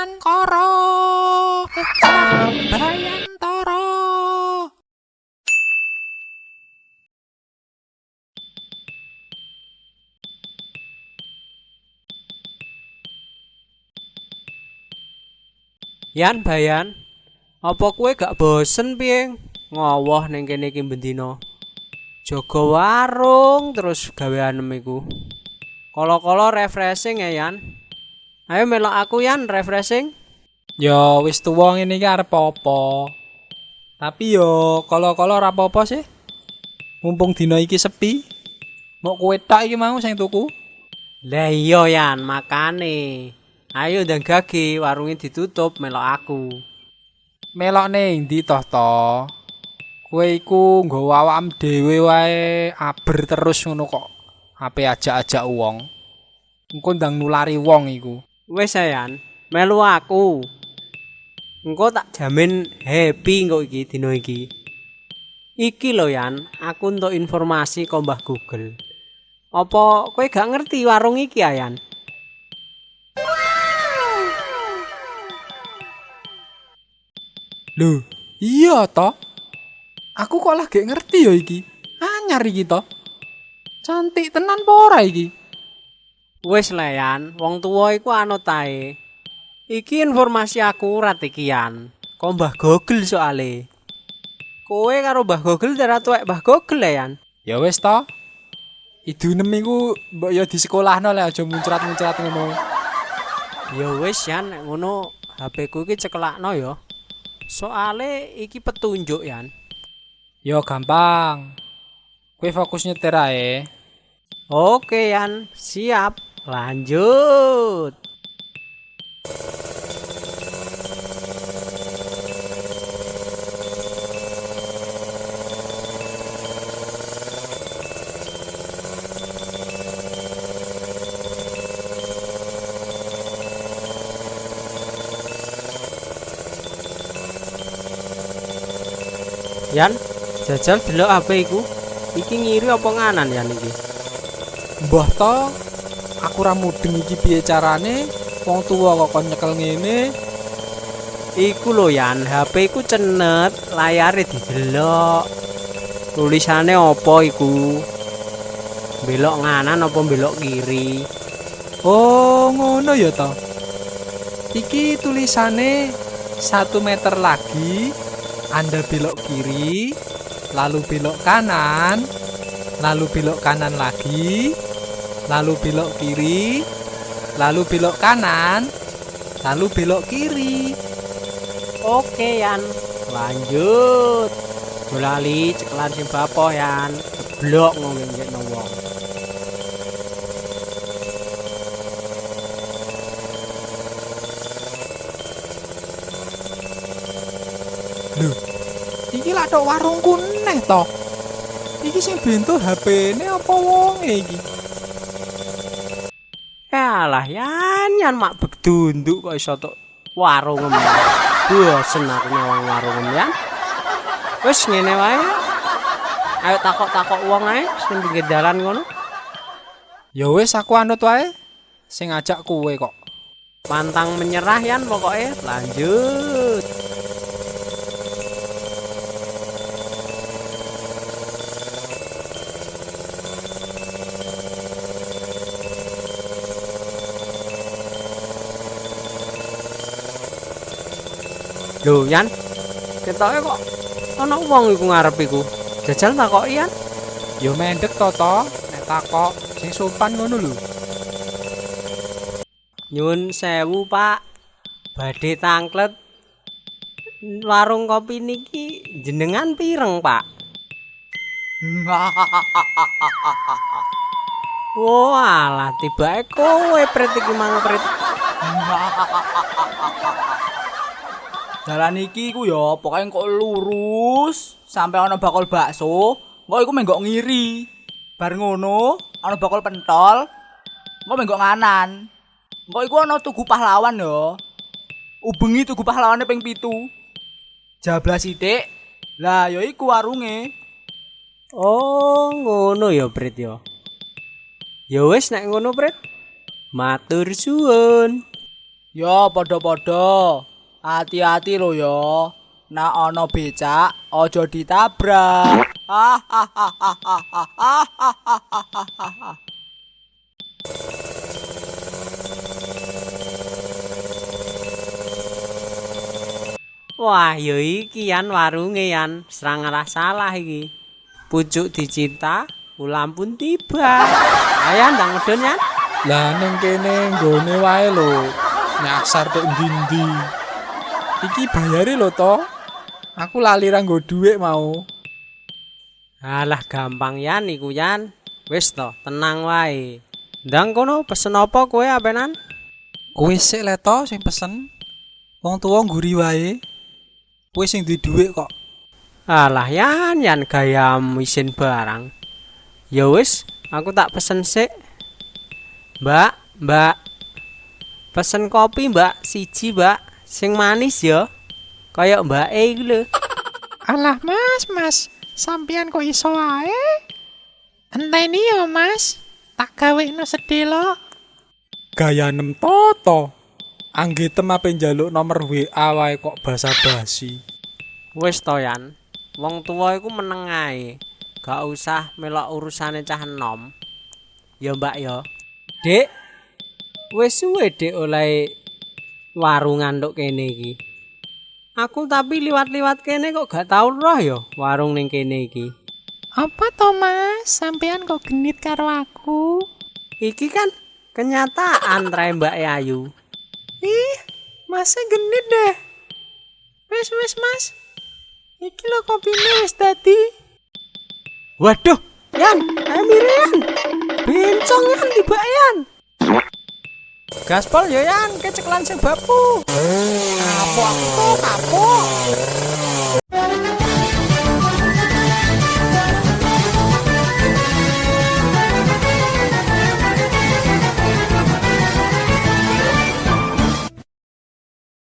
Bayantara, Bayantara. Yan Bayan, apa kowe gak bosen piye ngowoh ning kene iki bendina? Jaga warung terus gaweanem iku. Kala-kala refreshing ya Yan. Ayo melok aku Yan refreshing. Ya wis tuwa ngene iki arep apa? Tapi yo kala-kala ora apa-apa sih. Mumpung dina iki sepi. Mok kowe tok iki mau sing tuku. Lah iya Yan, makane. Ayo ndang gage warunge ditutup melok aku. Melok ning ndi toh to? Kowe iku nggawa awakmu dhewe wae aber terus ngono kok. Ape ajak-ajak wong. Engko ndang nulari wong iku. Wis Yan, melu aku. Engko tak jamin happy engko iki dina iki. Iki lho Yan, aku entuk informasi kok Mbah Google. Apa kowe gak ngerti warung iki ya Yan? Lho, iya to? Aku kok lagi ngerti ya iki. Anyar iki to. Cantik tenan apa ora iki? Wis lah Yan, wong tuwa iku anut ae. Iki informasi akurat iki Yan. Kok Mbah Google soale. Kowe karo Mbah Google ora tuwek Mbah Google ya Yan. Ya wis to. Idunem iku mbok ya di sekolahno lek aja muncrat-muncrat ngono. Ya wis Yan, nek ngono HP ku iki cekelakno ya. Soale iki petunjuk Yan. Ya gampang. Kowe fokus nyetir ae. Oke Yan, siap. Lanjut. Yan, jajal delok HP iku. Iki ngiri apa nganan Yan iki? Mbah to, aku ra mudeng iki piye carane. Wong tuwa kok kon nyekel ngene. Iku lho Yan, HP ku cenet, layare didelok. Tulisane apa iku? Belok nganan apa belok kiri? Oh, ngono ya to. Iki tulisane 1 meter lagi. Anda belok kiri, lalu belok kanan, lalu belok kanan lagi, lalu belok kiri, lalu belok kanan, lalu belok kiri. Oke Yan, lanjut. Dolali cekelan sing bapo Yan. Blok ngomongin wong. Lho, iki lak tok warungku neh to. Iki sing bento HP-ne apa wonge iki? Yalah Yan mak bedunduk kok iso tok warungem. Bosen aku nyawang warungem Yan. Wis ngene wae. Ayo takok-takok wong ae sing pinggir dalan ngono. Ya wis aku anut wae. Sing ngajak kowe kok. Pantang menyerah Yan pokoknya. Lanjut. Lho Yan, ketoke kok ana wong iku ngarep iku. Jajal takoki Yan. Ya mendek to, nek takok sing sopan ngono lho. Nyun sewu Pak. Badhe tangklet. Warung kopi niki jenengan pireng Pak? Walah tibake kowe prit iki mang prit. Dalan iki ku ya pokoke kok lurus sampai ana bakul bakso, engko iku menggok ngiri. Bar ngono, ana bakul pentol, engko menggok nganan. Engko iku ana tugu pahlawan ya. Ubengi tugu pahlawane ping 7. Jablas sithik. Lah ya iku warunge. Oh, ngono ya prit ya. Ya wis nek ngono prit. Matur suwun. Yo padha-padha. Hati-hati lho yo. Nek ana becak aja ditabrak. Wah, ya iki yan warunge yan, serang arah salah iki. Pucuk dicinta, ulam pun tiba. Ayo ndang medun yan. Lah ning kene nggone wae lho. Nyasar tok ndi-ndi. Iki bayare lho to. Aku lali ra nggo dhuwit mau. Alah gampang yan iku yan. Wis to, tenang wae. Ndang kono pesen apa kowe apenan? Kowe sik le to sing pesen. Wong tuwa ngguri wae. Kowe sing duwe dhuwit kok. Alah yan gayam isin barang. Ya wis, aku tak pesen sik. Mbak. Pesen kopi, Mbak. Siji, Mbak. Sing manis ya. Kayak Mbak E iku lho. Alah mas, sampean kok iso ae? Enteni yo mas, tak gawekno sedelo. Gaya nem toto. Anggetem ape njaluk nomor WA wae kok basa-basi. Wis to yan. Wong tuwa iku meneng ae. Gak usah melok urusane cah enom. Ya Mbak ya. Dek. Wis suwe Dek oleh warungan tok kene iki. Aku tapi liwat-liwat kene kok gak tau roh ya warung ning kene iki. Apa to mas, sampean kok genit karo aku? Iki kan kenyataan trae Mbak Ayu. Ih, masnya genit deh. Wes mas, iki lo kopine wis dadi. Waduh, Yan, ayo mirian. Bencong Yan tiba Yan. Gaspol yo Yan, keceklan sing bapu. Kapok aku tuh, kapok.